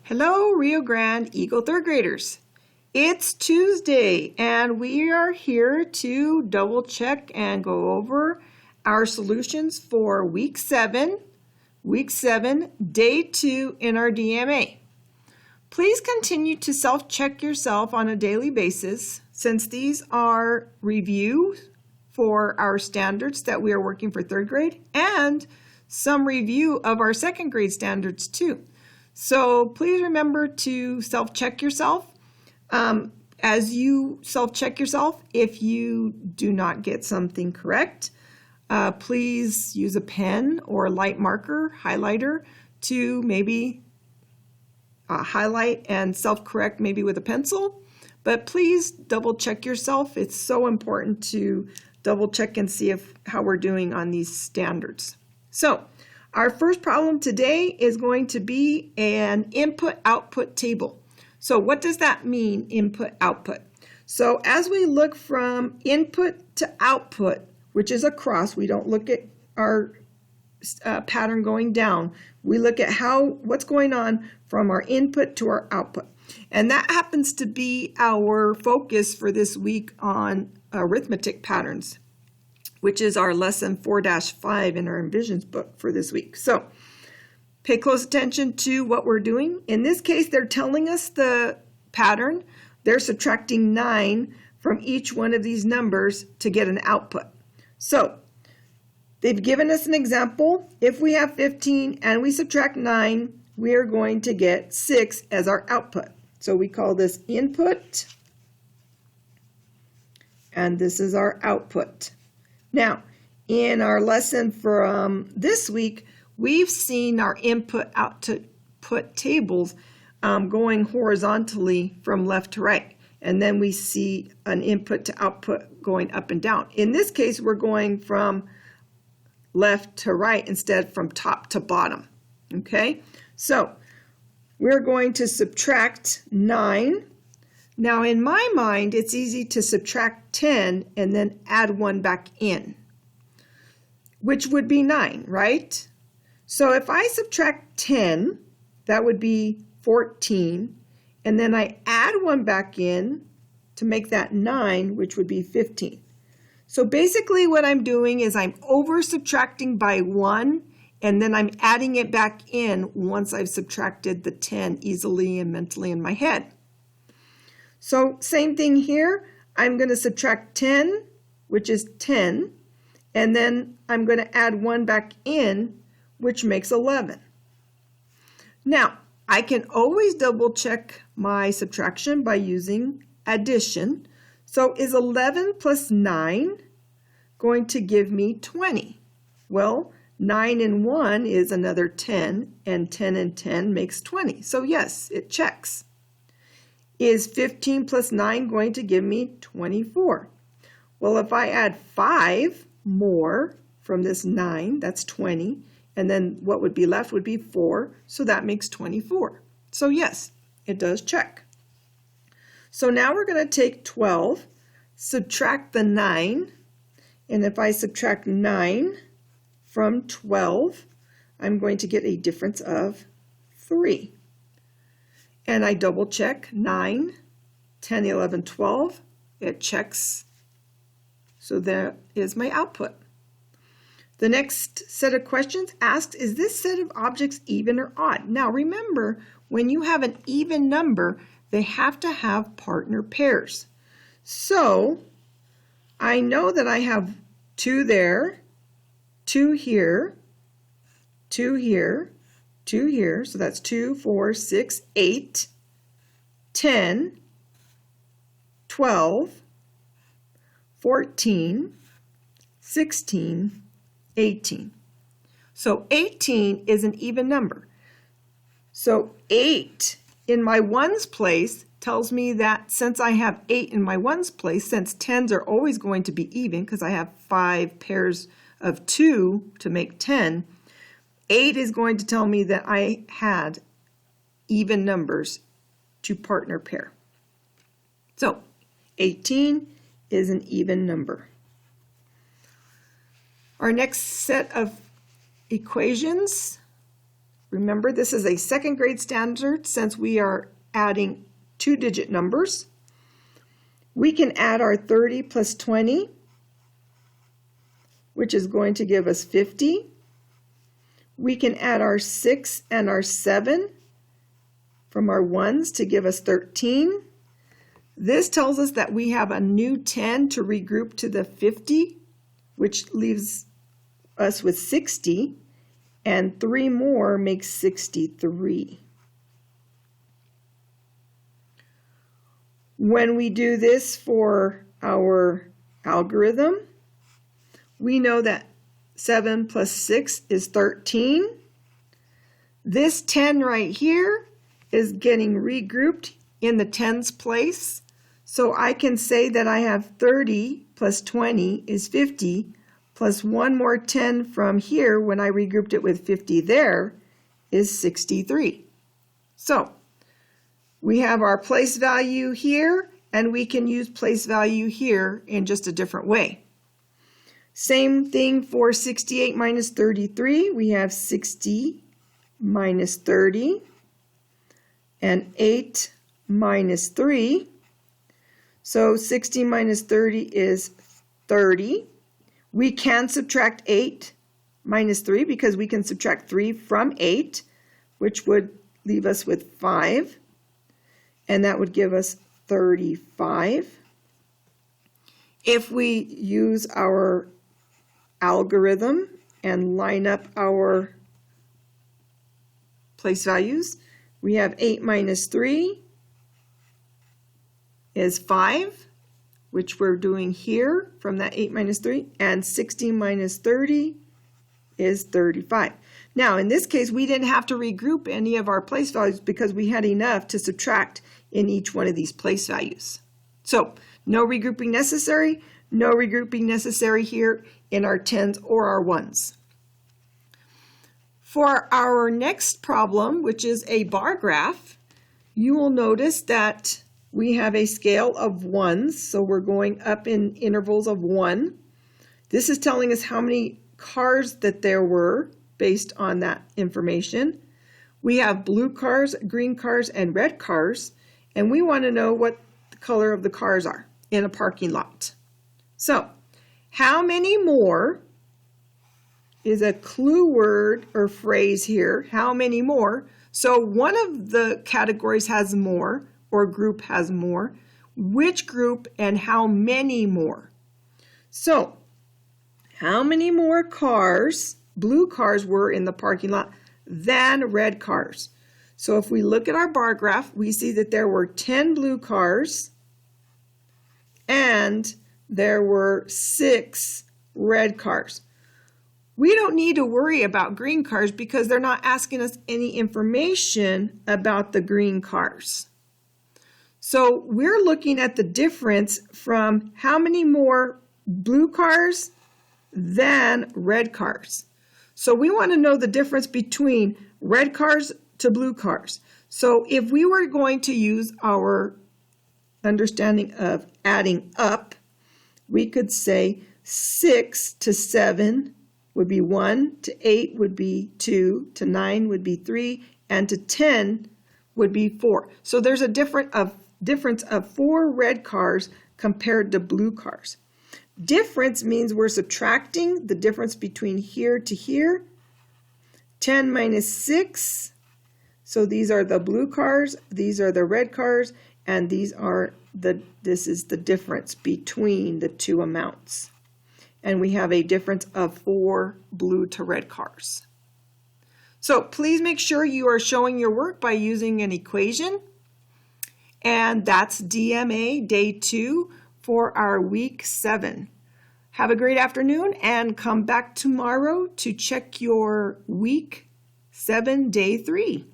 Hello, Rio Grande Eagle third graders. It's Tuesday and we are here to double check and go over our solutions for week 7, day 2 in our DMA. Please continue to self-check yourself on a daily basis since these are reviews for our standards that we are working for third grade and some review of our second grade standards too. So please remember to self-check yourself. As you self-check yourself, if you do not get something correct, please use a pen or a light marker, highlighter, to maybe highlight and self-correct maybe with a pencil. But please double check yourself. It's so important to double check and see how we're doing on these standards. So our first problem today is going to be an input-output table. So what does that mean, input-output? So as we look from input to output, which is a cross, we don't look at our pattern going down. We look at what's going on from our input to our output. And that happens to be our focus for this week on arithmetic patterns, which is our lesson 4-5 in our Envisions book for this week. So pay close attention to what we're doing. In this case, they're telling us the pattern. They're subtracting 9 from each one of these numbers to get an output. So they've given us an example. If we have 15 and we subtract 9, we are going to get 6 as our output. So we call this input, and this is our output. Now, in our lesson from this week, we've seen our input-output tables going horizontally from left to right. And then we see an input to output going up and down. In this case, we're going from left to right instead from top to bottom. Okay? So, we're going to subtract 9. Now, in my mind, it's easy to subtract 10 and then add 1 back in, which would be 9, right? So if I subtract 10, that would be 14, and then I add 1 back in to make that 9, which would be 15. So basically what I'm doing is I'm over subtracting by 1, and then I'm adding it back in once I've subtracted the 10 easily and mentally in my head. So same thing here, I'm going to subtract 10, which is 10, and then I'm going to add 1 back in, which makes 11. Now, I can always double check my subtraction by using addition. So is 11 plus 9 going to give me 20? Well, 9 and 1 is another 10, and 10 and 10 makes 20. So yes, it checks. Is 15 plus 9 going to give me 24? Well, if I add 5 more from this 9, that's 20, and then what would be left would be 4, so that makes 24. So yes, it does check. So now we're going to take 12, subtract the 9, and if I subtract 9 from 12, I'm going to get a difference of 3. And I double check 9, 10, 11, 12. It checks. So there is my output. The next set of questions asks, is this set of objects even or odd? Now remember, when you have an even number, they have to have partner pairs. So I know that I have 2 there, 2 here, 2 here, 2 here, so that's 2, 4, 6, 8, 10, 12, 14, 16, 18. So 18 is an even number. So 8 in my ones place tells me that since I have 8 in my ones place, since 10s are always going to be even because I have 5 pairs of 2 to make 10, 8 is going to tell me that I had even numbers to partner pair. So 18 is an even number. Our next set of equations Remember, this is a second grade standard since we are adding two-digit numbers. We can add our 30 plus 20, which is going to give us 50. We can add our 6 and our 7 from our 1s to give us 13. This tells us that we have a new 10 to regroup to the 50, which leaves us with 60, and 3 more makes 63. When we do this for our algorithm, we know that 7 plus 6 is 13. This 10 right here is getting regrouped in the tens place. So I can say that I have 30 plus 20 is 50, plus one more 10 from here when I regrouped it with 50 there is 63. So we have our place value here, and we can use place value here in just a different way. Same thing for 68 minus 33. We have 60 minus 30 and 8 minus 3. So 60 minus 30 is 30. We can subtract 8 minus 3 because we can subtract 3 from 8, which would leave us with 5. And that would give us 35. If we use our algorithm and line up our place values, we have 8 minus 3 is 5, which we're doing here from that 8 minus 3, and 60 minus 30 is 35. Now, in this case, we didn't have to regroup any of our place values because we had enough to subtract in each one of these place values. So, no regrouping necessary, no regrouping necessary here in our tens or our ones. For our next problem, which is a bar graph, you will notice that we have a scale of ones, so we're going up in intervals of 1. This is telling us how many cars that there were based on that information. We have blue cars, green cars, and red cars, and we want to know what the color of the cars are in a parking lot. So, how many more is a clue word or phrase here. How many more? So one of the categories has more, or group has more. Which group and how many more? So, how many more cars, blue cars, were in the parking lot than red cars? So if we look at our bar graph, we see that there were 10 blue cars and there were 6 red cars. We don't need to worry about green cars because they're not asking us any information about the green cars. So we're looking at the difference from how many more blue cars than red cars. So we want to know the difference between red cars to blue cars. So if we were going to use our understanding of adding up, we could say 6 to 7 would be 1, to 8 would be 2, to 9 would be 3, and to 10 would be 4. So there's a difference of 4 red cars compared to blue cars. Difference means we're subtracting the difference between here to here. 10 minus 6, so these are the blue cars, these are the red cars, and this is the difference between the two amounts. And we have a difference of 4 blue to red cars. So please make sure you are showing your work by using an equation. And that's DMA Day 2 for our Week 7. Have a great afternoon and come back tomorrow to check your Week 7 Day 3.